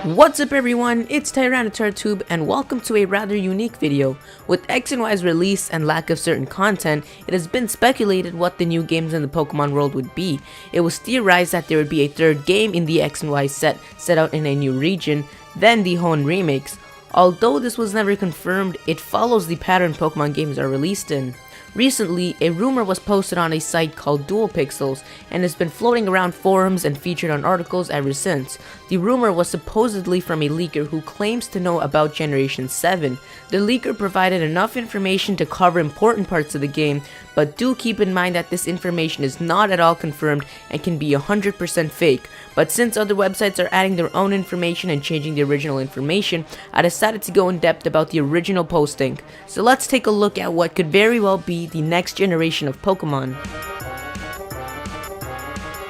What's up everyone, it's TyranitarTube and welcome to a rather unique video. With X and Y's release and lack of certain content, it has been speculated what the new games in the Pokemon world would be. It was theorized that there would be a third game in the X and Y set out in a new region, then the Hoenn remakes. Although this was never confirmed, it follows the pattern Pokemon games are released in. Recently, a rumor was posted on a site called Dual Pixels and has been floating around forums and featured on articles ever since. The rumor was supposedly from a leaker who claims to know about Generation 7. The leaker provided enough information to cover important parts of the game, but do keep in mind that this information is not at all confirmed and can be 100% fake. But since other websites are adding their own information and changing the original information, I decided to go in depth about the original posting. So let's take a look at what could very well be the next generation of Pokemon.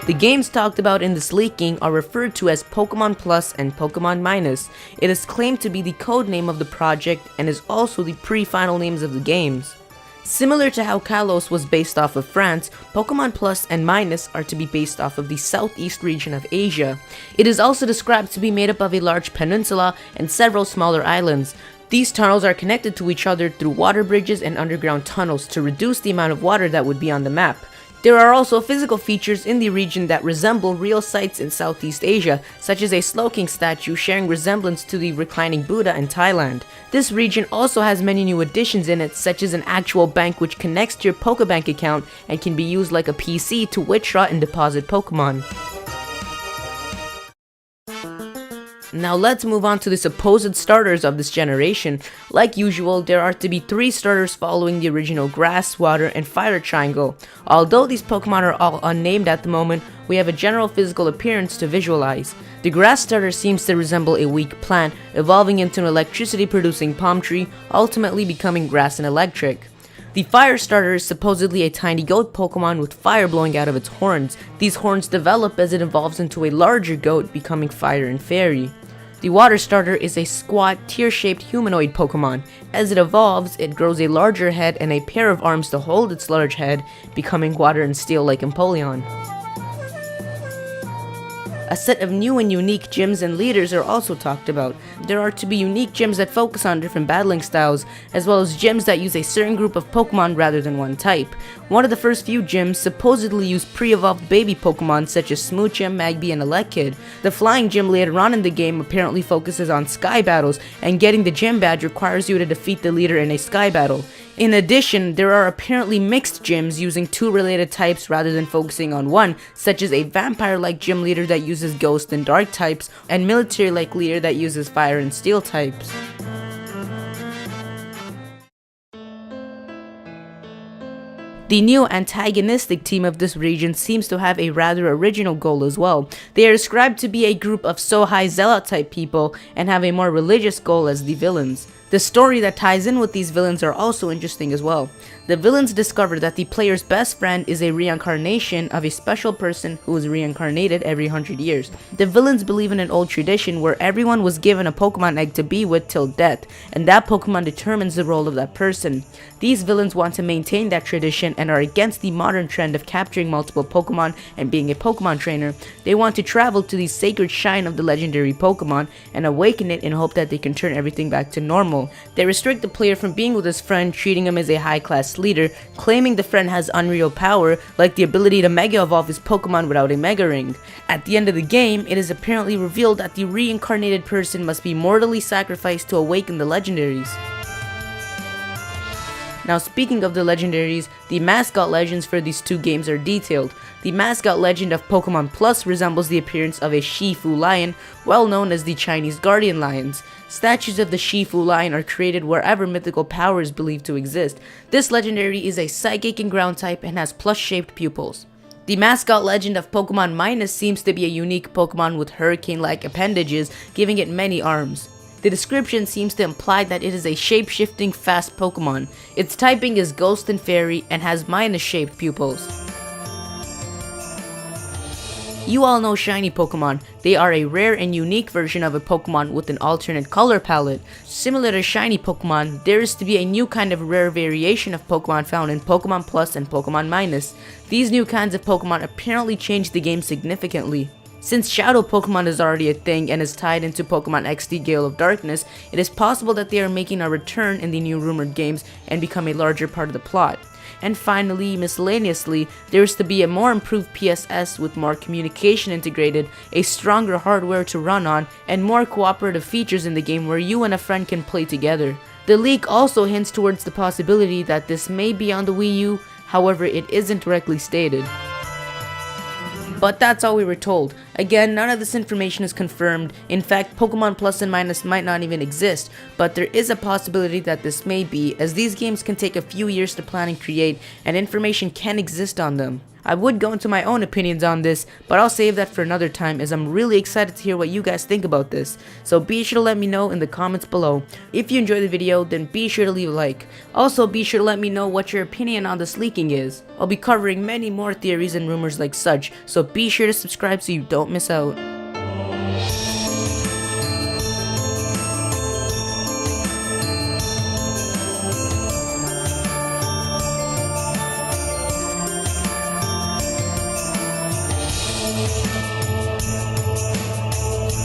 The games talked about in this leaking are referred to as Pokemon Plus and Pokemon Minus. It is claimed to be the code name of the project and is also the pre-final names of the games. Similar to how Kalos was based off of France, Pokemon Plus and Minus are to be based off of the southeast region of Asia. It is also described to be made up of a large peninsula and several smaller islands. These tunnels are connected to each other through water bridges and underground tunnels to reduce the amount of water that would be on the map. There are also physical features in the region that resemble real sites in Southeast Asia, such as a Slowking statue sharing resemblance to the reclining Buddha in Thailand. This region also has many new additions in it, such as an actual bank which connects to your PokEbank account and can be used like a PC to withdraw and deposit Pokemon. Now let's move on to the supposed starters of this generation. Like usual, there are to be 3 starters following the original Grass, Water, and Fire triangle. Although these Pokemon are all unnamed at the moment, we have a general physical appearance to visualize. The Grass starter seems to resemble a weak plant, evolving into an electricity producing palm tree, ultimately becoming grass and electric. The Fire starter is supposedly a tiny goat Pokemon with fire blowing out of its horns. These horns develop as it evolves into a larger goat, becoming Fire and Fairy. The Water starter is a squat, tear-shaped humanoid Pokemon. As it evolves, it grows a larger head and a pair of arms to hold its large head, becoming Water and Steel like Empoleon. A set of new and unique gyms and leaders are also talked about. There are to be unique gyms that focus on different battling styles, as well as gyms that use a certain group of Pokemon rather than one type. One of the first few gyms supposedly use pre-evolved baby Pokemon such as Smoochum, Magby, and Elekid. The Flying Gym later on in the game apparently focuses on Sky battles, and getting the gym badge requires you to defeat the leader in a Sky battle. In addition, there are apparently mixed gyms using 2 related types rather than focusing on one, such as a vampire-like gym leader that uses ghost and dark types, and military-like leader that uses fire and steel types. The new antagonistic team of this region seems to have a rather original goal as well. They are described to be a group of Sohai Zealot type people and have a more religious goal as the villains. The story that ties in with these villains are also interesting as well. The villains discover that the player's best friend is a reincarnation of a special person who is reincarnated every 100 years. The villains believe in an old tradition where everyone was given a Pokemon egg to be with till death, and that Pokemon determines the role of that person. These villains want to maintain that tradition and are against the modern trend of capturing multiple Pokemon and being a Pokemon trainer. They want to travel to the sacred shrine of the legendary Pokemon and awaken it in hope that they can turn everything back to normal. They restrict the player from being with his friend, treating him as a high-class leader, claiming the friend has unreal power, like the ability to Mega Evolve his Pokemon without a Mega Ring. At the end of the game, it is apparently revealed that the reincarnated person must be mortally sacrificed to awaken the legendaries. Now speaking of the legendaries, the mascot legends for these 2 games are detailed. The mascot legend of Pokemon Plus resembles the appearance of a Shifu lion, well known as the Chinese guardian lions. Statues of the Shifu lion are created wherever mythical power is believed to exist. This legendary is a psychic and ground type and has plus-shaped pupils. The mascot legend of Pokemon Minus seems to be a unique Pokemon with hurricane-like appendages, giving it many arms. The description seems to imply that it is a shape-shifting fast Pokemon. Its typing is Ghost and Fairy and has minus-shaped pupils. You all know shiny Pokemon. They are a rare and unique version of a Pokemon with an alternate color palette. Similar to shiny Pokemon, there is to be a new kind of rare variation of Pokemon found in Pokemon Plus and Pokemon Minus. These new kinds of Pokemon apparently change the game significantly. Since Shadow Pokemon is already a thing and is tied into Pokemon XD Gale of Darkness, it is possible that they are making a return in the new rumored games and become a larger part of the plot. And finally, miscellaneously, there is to be a more improved PSS with more communication integrated, a stronger hardware to run on, and more cooperative features in the game where you and a friend can play together. The leak also hints towards the possibility that this may be on the Wii U, however it isn't directly stated. But that's all we were told. Again, none of this information is confirmed. In fact, Pokemon Plus and Minus might not even exist, but there is a possibility that this may be, as these games can take a few years to plan and create, and information can exist on them. I would go into my own opinions on this, but I'll save that for another time as I'm really excited to hear what you guys think about this. So be sure to let me know in the comments below. If you enjoyed the video, then be sure to leave a like. Also be sure to let me know what your opinion on this leaking is. I'll be covering many more theories and rumors like such, so be sure to subscribe so you don't miss out.